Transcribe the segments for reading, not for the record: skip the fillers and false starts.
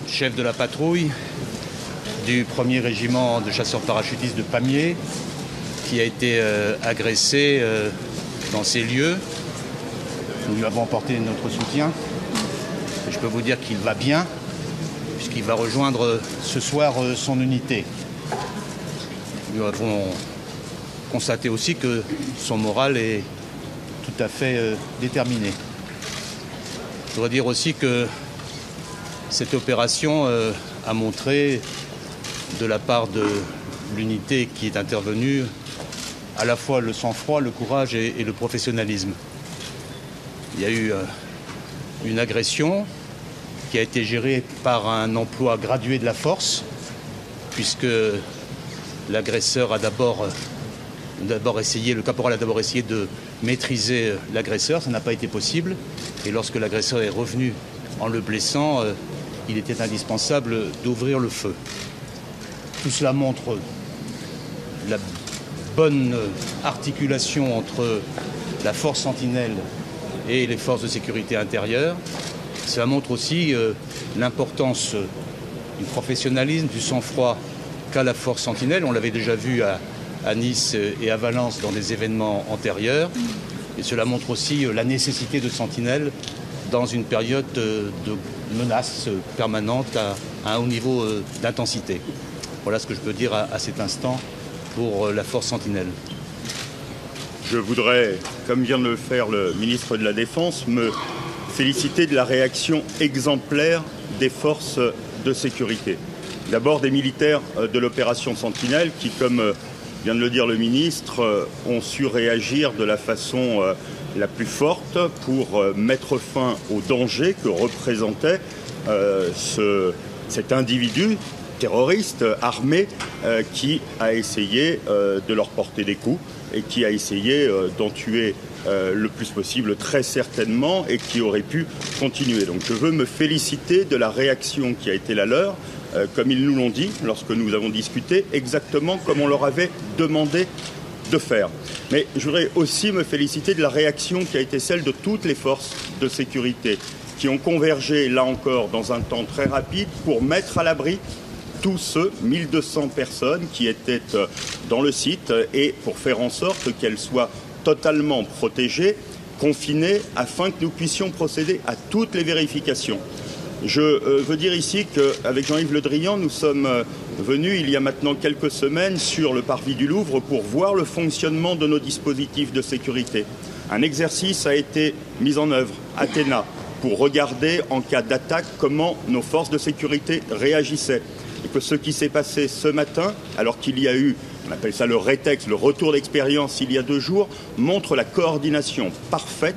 chef de la patrouille du 1er régiment de chasseurs parachutistes de Pamiers, qui a été agressé dans ces lieux. Nous lui avons apporté notre soutien. Et je peux vous dire qu'il va bien, puisqu'il va rejoindre ce soir son unité. Nous avons constaté aussi que son moral est tout à fait déterminé. Je voudrais dire aussi que cette opération a montré, de la part de l'unité qui est intervenue, à la fois le sang-froid, le courage et le professionnalisme. Il y a eu une agression qui a été gérée par un emploi gradué de la force, puisque l'agresseur a d'abord essayé, le caporal a d'abord essayé de maîtriser l'agresseur, ça n'a pas été possible. Et lorsque l'agresseur est revenu en le blessant, il était indispensable d'ouvrir le feu. Tout cela montre la bonne articulation entre la force Sentinelle et les forces de sécurité intérieure. Cela montre aussi l'importance du professionnalisme, du sang-froid qu'a la force Sentinelle. On l'avait déjà vu à Nice et à Valence dans des événements antérieurs. Et cela montre aussi la nécessité de Sentinelle dans une période de menace permanente à un haut niveau d'intensité. Voilà ce que je peux dire à cet instant pour la force Sentinelle. Je voudrais, comme vient de le faire le ministre de la Défense, me féliciter de la réaction exemplaire des forces de sécurité. D'abord des militaires de l'opération Sentinelle qui, comme vient de le dire le ministre, ont su réagir de la façon la plus forte pour mettre fin au danger que représentait cet individu terroriste armé qui a essayé de leur porter des coups et qui a essayé d'en tuer le plus possible, très certainement, et qui aurait pu continuer. Donc je veux me féliciter de la réaction qui a été la leur, comme ils nous l'ont dit lorsque nous avons discuté, exactement comme on leur avait demandé de faire. Mais je voudrais aussi me féliciter de la réaction qui a été celle de toutes les forces de sécurité, qui ont convergé, là encore, dans un temps très rapide, pour mettre à l'abri tous ceux, 1200 personnes qui étaient dans le site, et pour faire en sorte qu'elles soient totalement protégées, confinées, afin que nous puissions procéder à toutes les vérifications. Je veux dire ici qu'avec Jean-Yves Le Drian, nous sommes venus il y a maintenant quelques semaines sur le parvis du Louvre pour voir le fonctionnement de nos dispositifs de sécurité. Un exercice a été mis en œuvre, Athéna, pour regarder en cas d'attaque comment nos forces de sécurité réagissaient. Et que ce qui s'est passé ce matin, alors qu'il y a eu, on appelle ça le rétex, le retour d'expérience il y a 2 jours, montre la coordination parfaite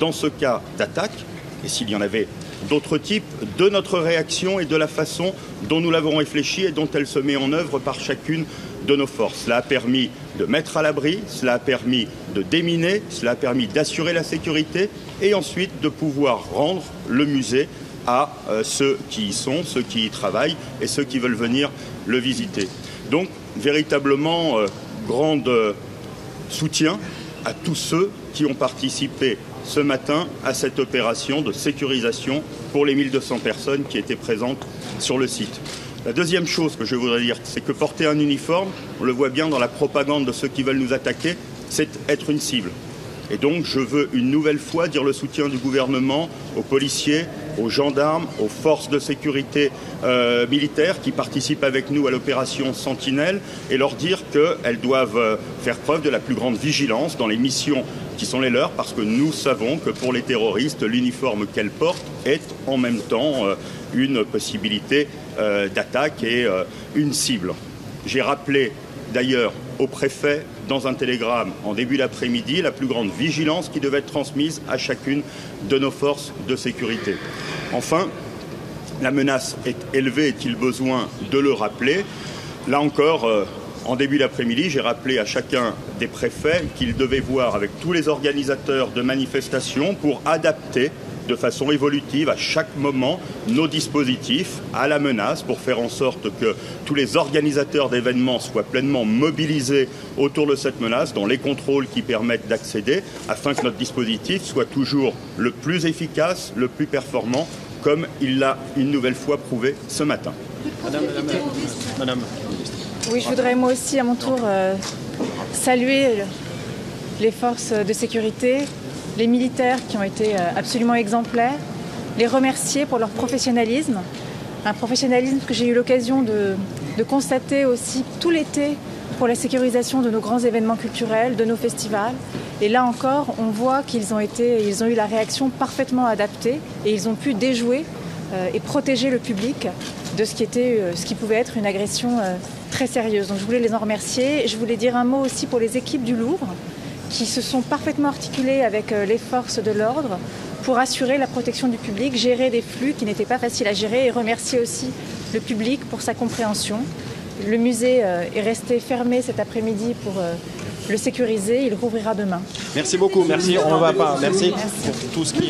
dans ce cas d'attaque, et s'il y en avait d'autres types, de notre réaction et de la façon dont nous l'avons réfléchi et dont elle se met en œuvre par chacune de nos forces. Cela a permis de mettre à l'abri, cela a permis de déminer, cela a permis d'assurer la sécurité et ensuite de pouvoir rendre le musée à ceux qui y sont, ceux qui y travaillent et ceux qui veulent venir le visiter. Donc, véritablement, grand soutien à tous ceux qui ont participé ce matin à cette opération de sécurisation pour les 1200 personnes qui étaient présentes sur le site. La deuxième chose que je voudrais dire, c'est que porter un uniforme, on le voit bien dans la propagande de ceux qui veulent nous attaquer, c'est être une cible. Et donc, je veux une nouvelle fois dire le soutien du gouvernement aux policiers, aux gendarmes, aux forces de sécurité militaires qui participent avec nous à l'opération Sentinelle et leur dire qu'elles doivent faire preuve de la plus grande vigilance dans les missions qui sont les leurs, parce que nous savons que pour les terroristes, l'uniforme qu'elles portent est en même temps une possibilité d'attaque et une cible. J'ai rappelé d'ailleurs au préfet, dans un télégramme en début d'après-midi, la plus grande vigilance qui devait être transmise à chacune de nos forces de sécurité. Enfin, la menace est élevée, est-il besoin de le rappeler? Là encore, en début d'après-midi, j'ai rappelé à chacun des préfets qu'ils devaient voir avec tous les organisateurs de manifestations pour adapter de façon évolutive à chaque moment nos dispositifs à la menace pour faire en sorte que tous les organisateurs d'événements soient pleinement mobilisés autour de cette menace dans les contrôles qui permettent d'accéder afin que notre dispositif soit toujours le plus efficace, le plus performant comme il l'a une nouvelle fois prouvé ce matin. Madame. Oui, je voudrais moi aussi à mon tour saluer les forces de sécurité, les militaires qui ont été absolument exemplaires, les remercier pour leur professionnalisme, un professionnalisme que j'ai eu l'occasion de constater aussi tout l'été pour la sécurisation de nos grands événements culturels, de nos festivals. Et là encore, on voit qu'ils ont eu la réaction parfaitement adaptée et ils ont pu déjouer et protéger le public de ce qui pouvait être une agression très sérieuse. Donc je voulais les en remercier. Je voulais dire un mot aussi pour les équipes du Louvre qui se sont parfaitement articulées avec les forces de l'ordre pour assurer la protection du public, gérer des flux qui n'étaient pas faciles à gérer et remercier aussi le public pour sa compréhension. Le musée est resté fermé cet après-midi pour le sécuriser. Il rouvrira demain. Merci beaucoup. Merci. On ne va pas. Merci pour tout ce qui est